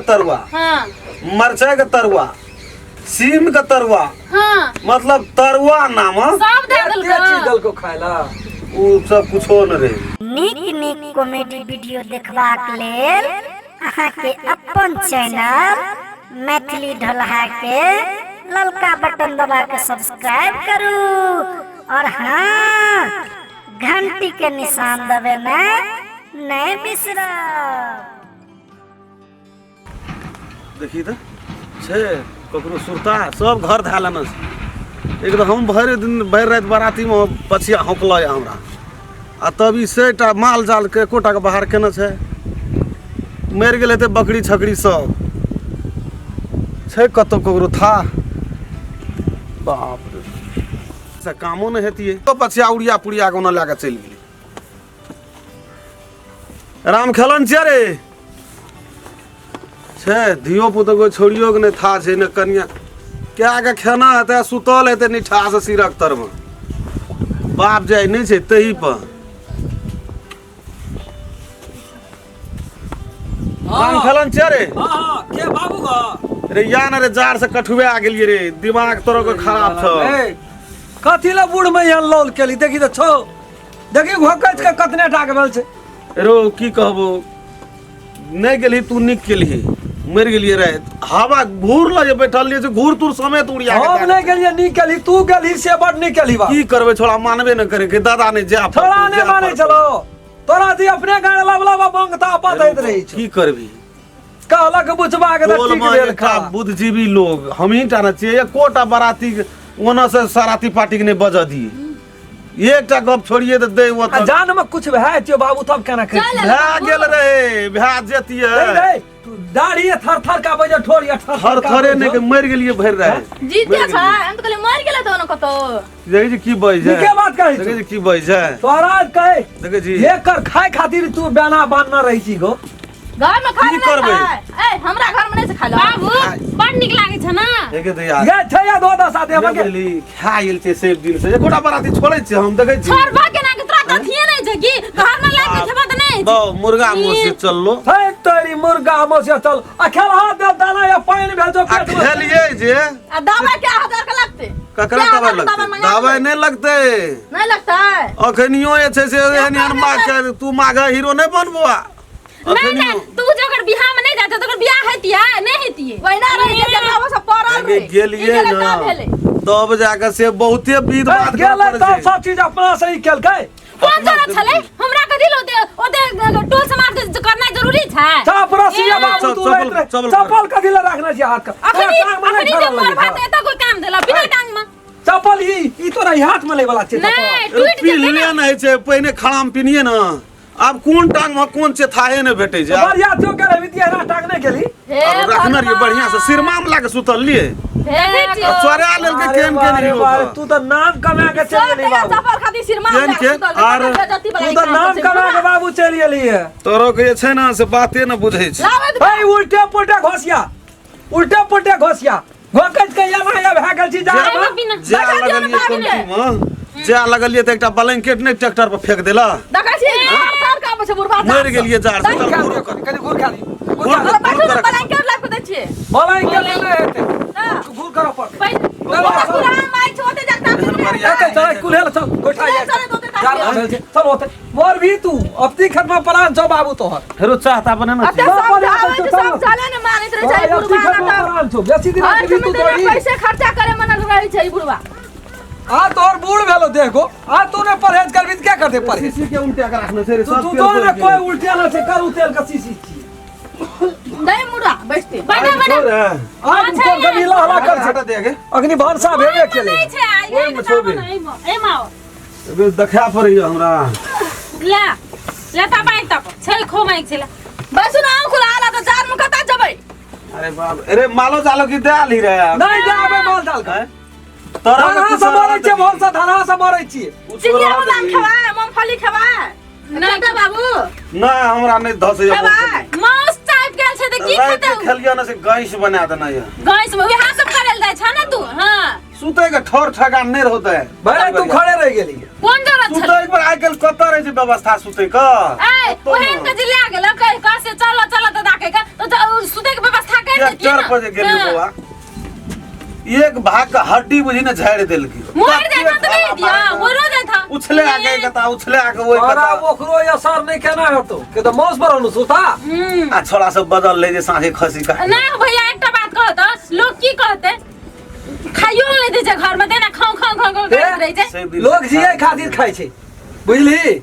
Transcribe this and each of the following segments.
तरुआ, मरचाई का तरुआ, सीम का तरुआ, मतलब तरुआ नाम सब को खायला उ सब कुछ हो न रे। नीक कॉमेडी वीडियो देखबाक लेल अहाँ के अपन चैनल मैथिली ढोलहा के ललका बटन दबा के सब्सक्राइब करू और हाँ घंटी के निशान दबाना नहीं बिसरब। देखी तो छे ककरो सुरता सब घर धालन एकदम हम भर दिन भर रात बाराती में पछिया हौकल हमरा आ तब सेटा माल जाल के कोटा के बाहर केना छे मर गेल हेते बकरी छकरी सब छे कतो ककरो था बाप रे से कामो न हेतिए तो पछिया उड़िया पुड़िया कोना लाके चल गेली। राम खेलन छिया रे छे धियो पुतो को छोड़ियो के नहीं था छे न कन्या क्या के खाना हेते सुतल हेते निठा से सिरक तर में बाप जाय नहीं छे तही पर राम खेलन छिया रे के बाबू ग रे या न रे जार से कठुए आ गेलिए रे दिमाग तोरो के खराब छ कथी ला बूढ़ में यहाँ लौल केली देखी तो छो देखी घोकच के कतने टाक भेल छे रो की कहबो नहीं गेली तू निक केली मर गेलिए रे हवा घूर ल जे बैठल लिए घूर तुर समेत उड़िया हम नहीं गेलिए निक केली तू गेली से बड़ निक केली बा की करबे छोड़ा मानबे न करे के दादा ने जा थोड़ा ने माने चलो तोरा दी अपने गाड़ लबला बंगता आपा दैत रही छ की करबी कहला के बुझबा के टोल ठीक में भेल एकटा खा बुद्धिजीवी लोग हम ही टाना चाहिए कोटा बाराती ओना से सराती पार्टी के ने बजा दिए एकटा गप छोड़िए तो दे वो जान में कुछ है त्यो बाबू तब केना कर भा गेल रे भा जेतिए रे तू दाढ़ी थर थर का बजे ठोरिया हर थरे ने के मर गेलिए भर रहे जीते छ हम तो कहले मर गेले तो न कतो देखै जी की बज है के बात कहै देखै जी की बज है तोराज कहे देखै जी एकर खाए खातिर तू बेना बांधना रही छी गो घर में खा की करबै? ए हमरा घर में नहीं से खा लो बाबू बड़ निक लागे छ ना देखे तो यार ये छै या दो दस आदमी ये के गेली खाइल छे सेब दिन से कोटा बाराती छोड़ै छे हम देखै छी छोड़बा के ना के तोरा कथिए नहीं छ की घर में लागे खेबा त नहीं दो मुर्गा मुंह से चल लो है तेरी मुर्गा मोसे चल अखेल हाथ दे दाना या पानी भेल जो पेट में खेलिए जे आ दवा क्या हजार का लगते ककरा दवा लगते दवाई नहीं लगते नहीं लगता है अखनियो ये छे से एहन अनमा के तू मागा हीरो नहीं बनबो नहीं तू जो अगर बियाह में नहीं जाता तो अगर बियाह हेतिया नहीं हेतिए वैना रही के जब वो सब पड़ल रे गेलिए ना तब जाकर से बहुते विध बात गेलै तो सब चीज अपना से ही केल के कौन जरूरत छले हमरा के दिल ओते टोल समाज के करना जरूरी छै चाप रसिया बाबू तू चप्पल कथि ला रखना छी हाथ का अखनी जे मोर भात एता कोई काम देला बिना टांग में चप्पल ई तो नहीं हाथ में ले वाला छै नहीं टूट पिलिए नहीं छे पहिने खड़ाम पिनिए ना अब कौन टांग में कौन से थाहे न भेटे जा बढ़िया जो करे विद्या ना टांगने के लिए अब रखना रे बढ़िया से सिरमा में लाके सुतल लिए चोरा लेल के केन के नहीं हो तू तो नाम कमा के चल गेली बाबू चप्पल खाती सिरमा केन के आर तू तो नाम कमा के बाबू चल गेली है तोरो के छै ना से बाते न बुझै छै भाई उल्टे पुल्टे घोसिया घोकच के यहाँ या भा गेल छी जा लगलिए कंठी में जा लगलिए त एकटा ब्लैंकेट नहीं ट्रैक्टर पर फेंक देला देखै छी सर का बछ बुढ़वा मर गेलिए जार से कनी घूर खाली ब्लैंकेट लाग के दै छिए बोलाई के ले हेते घूर करो पर पुरान माई छोटे जगता चल कुलेल चल गोठा चल होते मोर भी तू अपनी खत में परान छो बाबू तोहर फेरो चाहता बने ना सब चले ने मानित रहे छै बुढ़वा ना परान छो बेसी दिन और भी तू तो पैसे खर्चा करे मन रही छै बुढ़वा आ तोर बूढ़ भेलो देखो आ तूने परहेज करबी क्या करते परहेज सीसी के उल्टे का रखना छै रे तू तो ने कोई उल्टे ना से कर उतेल का सीसी नहीं मुड़ा बैठते बैठे बैठे आज तो गमीला हला कर हटा दे के अग्नि भानसा भेबे केले नहीं छै आई में छोबे ए माओ अबे देखा पड़ियो हमरा ले ता बाइक तक छै खो माइक छला बस ना खुला आला तो चार में कता जबै अरे बाप अरे मालो चालो की दे ली रे नहीं जाबे माल डाल का तोरा धाना से मरै छै भोर से धाना से मरै छी चिनिया बादाम खवा मूंगफली खवा नहीं का बाबू ना हमरा नहीं धसे खवा मस्त टाइप गेल छै त की खेते खेलियो ना से गैस बना देना ये गैस में वहां सब करल जाय छ ना तू हां सुते के ठोर ठगान नहीं होता है भाई तू खड़े रह गेली कौन जरूरत सुते छ एक बार आइकल कत रहे छै व्यवस्था सुते का ए ओहन के जे ले गेल कह से चल चल त दाके का तो सुते के व्यवस्था ट्रैक्टर पर जे गेली बउआ एक भाग का हड्डी बुझी न झाड़ देल की मोर देता तो नहीं दिया मोरो देता उछले आके कता उछले आके वही और कता ओकरो असर नहीं केना होतो के तो मौस बरनु सुता आ छोड़ा सब बदल ले जे साँझे खसी का ना भैया एकटा बात कहत लोग की कहते खाइयो नहीं दे घर में देना खाओ खाओ खाओ खाओ करत रही छे लोग जिए खातिर खाइ छै बुझली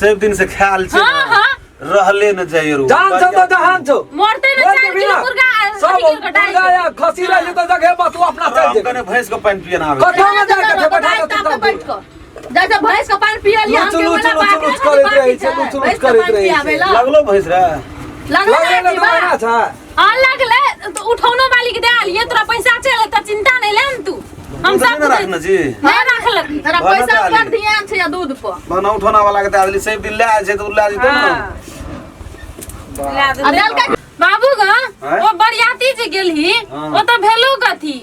सब दिन से ख्याल छे हां हां रहले न जाय रो जान छौ तो जहान छौ मरते न 4 किलो मुर्गा सब किलो कटाई मुर्गा या खसी रह तो जगह पर तू अपना चल हम जे कने भैंस को पानी पिए ना आवे कठो में जाके बैठा के बैठ को जैसे भैंस का पानी पिए लिया चुलू करैत रही छै चुलू करैत रही छै लगलो भैंस रे लगले तो ना छै हां लगले तो उठौनो वाली के दे लिए तोरा पैसा चले त चिंता नहीं ले तू हम सब रखना जी नहीं रखलक तेरा पैसा पर ध्यान छै या दूध पर बना उठोना वाला के दादली सब दिन ले आए छै तो ले जेतो ना बाबू गा वो बरियाती जे गेलही वो तो भेलो कथी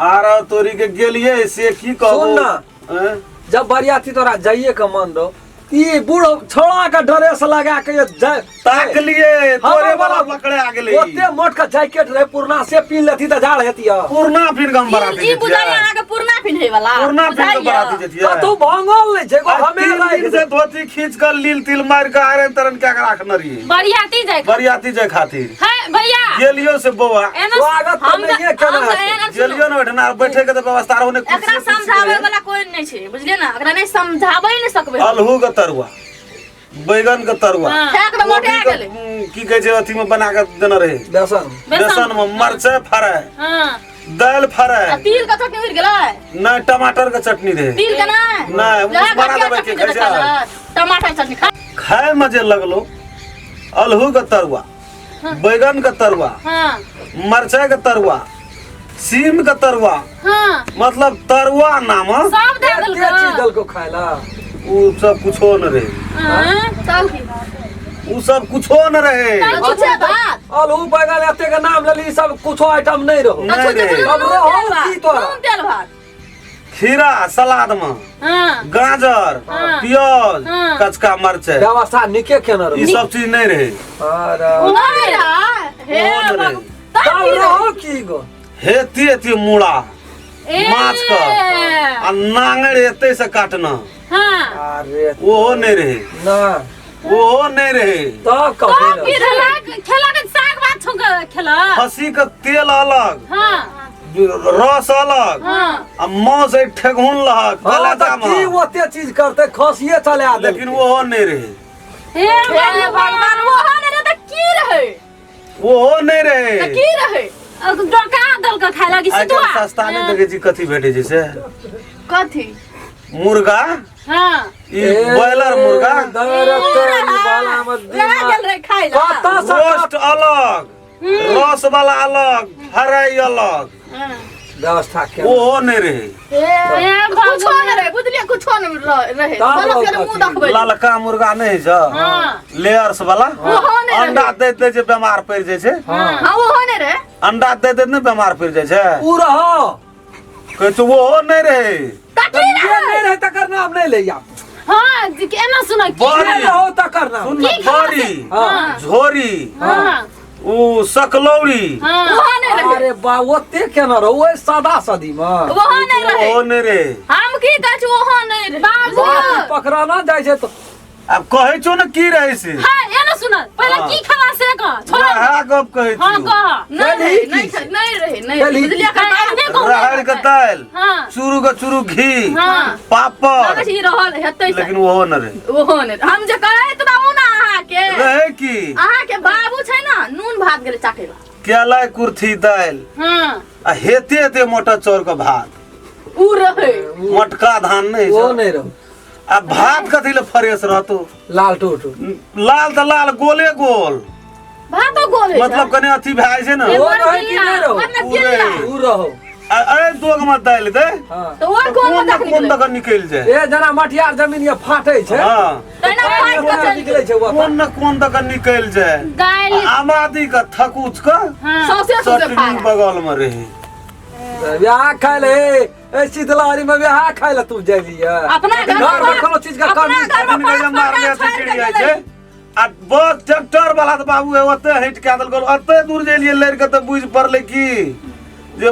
आर तोरी के गेलिए से की कहबो सुन ना जब बरियाती तोरा जाइए के मन दो ई बूढ़ो छोड़ा के ड्रेस लगा के ताक लिए तोरे वाला पकड़े आ गेले ओते मोट का जैकेट रहे पुरना से पीन लेती त जाड़ हेती पुरना फिर गम बराती ई बुझाई अहाँ के पुरना पिन्हे वाला पुरना फिर बराती जेतिया तू भंगल नहीं छै को हमें तीन से धोती खींच कर लील तिल मार के आरे तरन क्या राखन रही बरियाती जाय बरियाती जाय खातिर है भैया गेलियो से बौआ स्वागत तो नहीं है केना गेलियो न बैठना बैठे के तो व्यवस्था रहने एकरा समझावे वाला कोई नहीं छै बुझलिए ना एकरा नहीं समझाबै नहीं सकबे अलहू के तरुआ बैगन के तरुआ फेंक दे मोटे आ गेले की कहे छै अथी में बना के देना रहे बेसन बेसन में मरचाई फ्राई हां दाल फ्राई तिल का चटनी उड़ गेलै नहीं टमाटर के चटनी रहे तिल के नहीं नहीं मुंह बना देबे के खाइ छै टमाटर चटनी खा खाए मजे लगलो अलहू के तरुआ बैगन के तरुआ हां मरचाई के तरुआ सीम के तरुआ हां मतलब तरुआ नाम सब दे के देलको चीज दल को खायला उ सब कुछो न रहे हां चल की उ सब कुछो न रहे कुछ बात अलू बैगन एते के नाम लेली सब कुछो आइटम नहीं रहो नहीं रहे अब रहो की तोरा नून तेल भात खीरा सलाद में हां गाजर प्याज हाँ। कचका मरचाई व्यवस्था निके केना रहो ये सब चीज नहीं रहे अरे नहीं रहा हे वो न रहे तब रहो की गो हेती हेती मुड़ा माछ का आ नांगड़ एते से काटना हां अरे ओहो नहीं रहे ना ओहो नहीं रहे तब तो कहे फिर खेला के साग भात छौ खेला खसी का तेल अलग हां रस अलग हां आ मौस ठेगुन लहक कलेजा की में ओते चीज करते खसिए चले आ लेकिन ओहो नहीं रहे हे भगवान वो हने त की रहे ओहो नहीं रहे की रहे डोका दल के खाए लगी आजकल सितुआ सस्ता नहीं देखे जी कथी भेटे जैसे कथी मुर्गा हां ई बॉयलर मुर्गा वाला मत रह गेल रे खाइला कता से रोस्ट अलग रस वाला अलग फ्राई अलग व्यवस्था के ओहो नहीं रहे कुछो न रहे बुझलिए कुछो न रहे तब बोलो के कथी? मुंह देखबै ललका मुर्गा नहीं छ हां लेयर्स वाला ओहो नहीं रहे अंडा देते जे बीमार पड़ जाय छै हां वो होने रे अंडा देते ने बीमार पड़ जाय छै उ रहो कहै छै ओहो नहीं रहे तब ये नहीं रहे तकर नाम नहीं ले जा हां केना सुना की बड़ी नहीं रहो तकर नाम सुन न बड़ी हां झोरी हां उ सकलौड़ी हां वो होने रहे अरे बा ओते केना रहो ओए सादा सदी में वो होने रहे ओहो नहीं रहे हम की कहै छी वो नहीं रहे बाबू बात पकड़ा ना जाय छै तो अब कहै छौ न की रहे से हां एना सुना पहले हाँ। की खेला से का छोड़ा वएह गप कहै हां छी कह नहीं रहे नहीं बुझलिए राहड़ के दाल हां चूरू के चूरू घी हां पापड़ ई रहल हेतै लेकिन ओहो न रहे वो होने हम जे कहैत रहू ना अहाँ के रहे की अहाँ के बाबू छै ना नून भात गेले चाटे ला केला कुर्थी दाल हां आ हेते हेते मोटा चौर के भात उ रहे मटका धान नहीं वो छ नहीं रहो आ भात कथी ले फ्रेश रहतो लाल टोटो लाल त लाल गोले गोल भातो गोले मतलब कने अथी भए छै न वो रहे कि नहीं रहो वरना उ रहो अरे दोग में दाल दे हां तो वो कोन में तक कोन तक निकल जाए ए जना मटियार जमीन ये फाटै छै हां तैना फाट के चल निकलै छै वो कोन न कोन तक निकल जाए दाल आबादी का थकुच का हां सौसे सौसे चटनी खा बगल में रहे ब्याह खाय ले ए शीतलहरी में ब्याह खाय ले तू जलिया अपना घर घर में कोनो चीज का कमी अपना घर में दिन के जे मारले पाँच चिड़ी छोड़ जाय के छै आ बस ट्रैक्टर वाला तो बाबू है ओते हट के आदल गल ओते दूर जेलिए लड़ के तो बुझ पड़ले की जे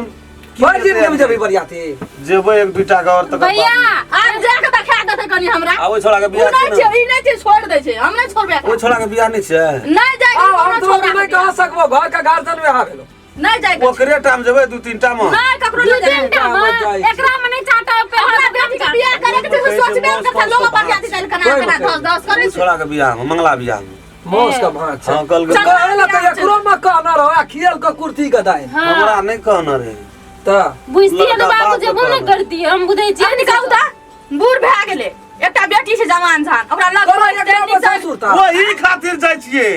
भाई जी ने जब बरियाती जेबे एक बिटा का और तक भैया आज जाके देखा देते कनी हमरा आ ओइ छोड़ा के बियाह नहीं छै छै ई नहीं छै छोड़ दे छै हम नहीं छोड़बे ओइ छोड़ा के बियाह नहीं छै नहीं जाए हम तो नहीं कह सकबो घर का गार्जियन में आ गेलो नहीं जाए ओकरे टाइम जेबे 2-3 टा में नहीं ककरो ले जाए एकरा में नहीं चाहता पे हमरा बेटी के बियाह करे के छै सोचबे के लोग पर जाती चल कना कना 10 करे ओइ छोड़ा के बियाह में मंगला बियाह में मौस का भात हां कल के कहला तो एकरो में कहना रहो खियल का कुर्ती गदाई हमरा नहीं कहना रे त बुझती है तो बाबू जे बोल करती हम बुझै छी अखनी कहू ता बूढ़ भए गेले एकटा बेटी छै जवान झान ओकरा लग तोरा एकरा बता सुरता वही खातिर जाय छियै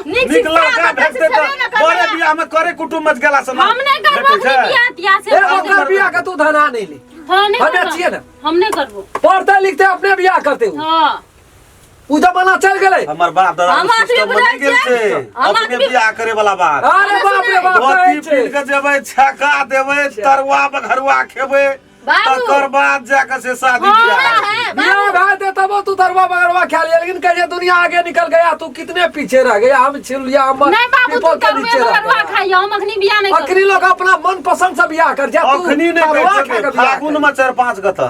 निकला का भेटते तो बड़े बियाह में करे कुटुंब मच गेला समा हम नहीं करबो बियाह तिया से ए ओकर बियाह का तू धना नहीं ले हां नहीं हमें चाहिए ना हम नहीं करबो पढ़ते लिखते अपने बियाह करते हो हां उ जमाना चल गेले हमर बाप दादा हम आदमी सिस्टम बन गेल छै अपने बियाह करे वाला बात अरे बाप रे बाप धोती पीन के जेबै छका देबै तरुआ बघरुआ खेबै तकर बाद जाके से शादी बियाह बियाह भाई दे तब तू दरवा बगरवा खा लिया लेकिन कहिए दुनिया आगे निकल गया तू कितने पीछे रह गया हम छिल लिया हम नहीं बाबू तू करवा खाइयो हम अखनी बियाह नहीं अखनी लोग अपना मन पसंद से बियाह कर जा तू अखनी नहीं कहै फागुन में 4-5 गता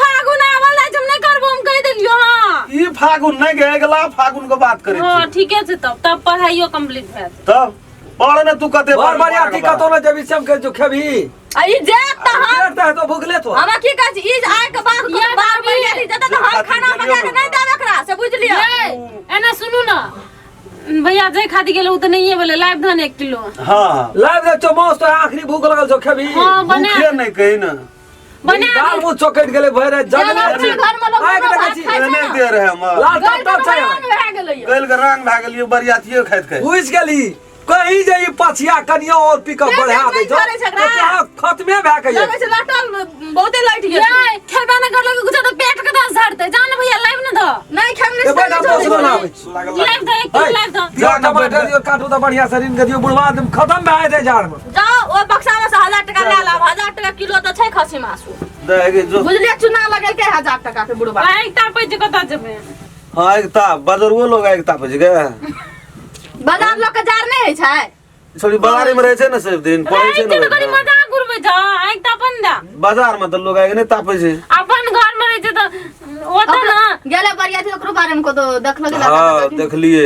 फागुन आवल जब नहीं करबो हम कह देलियो हां ई फागुन नहीं गए गेला फागुन के बात करे हां ठीके छै तब पढ़ाइयो कंप्लीट भए तब पढ़ में तू कते बार बार याती का तो ना जब इसम के जो खबी आई जात त हम करता है तो भूखले तो हमरा की कहै छी ई आइ के बाद ये बार बाबी बैठी जत त हम खाना बना के नहीं देबे एकरा से बुझ लियो एना सुनू ना भैया जे खाती गेलो उ त नहीं बोले लाइव धान 1 किलो हां लाग दे चमोस तो आखिरी भूख लगल जो खबी हां बने भूखे नहीं कही ना बने दाल मुंह चोकट गेले भरे जगले अपने घर में लोग आइ के देखै छी नहीं दे रहे हम लाल टप छै भए गेलै गल के रंग भाग गेलियो बरियातिए खाइत खाइत बुझ गेली कहीं जे ई पछिया कनिया और पिकअप बढ़ा दे जो खत्मे भए के लगे छै लटल बहुते लाइट गेल ये खेबा न करलो कुछ तो पेट के दस झड़ते जान भैया लाइव न दो नहीं खाम ए बेटा नहीं बस ना आवे लाइव दो 1 किलो लाइव दो दियो टमाटर दियो काटू तो बढ़िया शरीर के दियो बुढ़वा दम खत्म भए जाए जाड़ में जाओ ओ बक्सा में से 1000 टका ले लाब 1000 टका किलो तो छै खसी मासु देगे जो बुझलिए चुना लगल के 1000 टका के बुढ़वा एकटा पैसे कत जेबे हां एकता बजरुओ लोग एकता पे जगे बाजार लोग के जार नहीं है छै छोड़ी बाजारे में रहे छै ना सब दिन पड़े छै एकटा कनी ना मजाक उड़बे जा एकटा बंदा बाजार में तो लोग आगे नहीं तापे छै अपन घर में रहे छै तो ओता ना गेले बढ़िया थी ओकरो बारे में को तो देखलो गेला हां देख लिए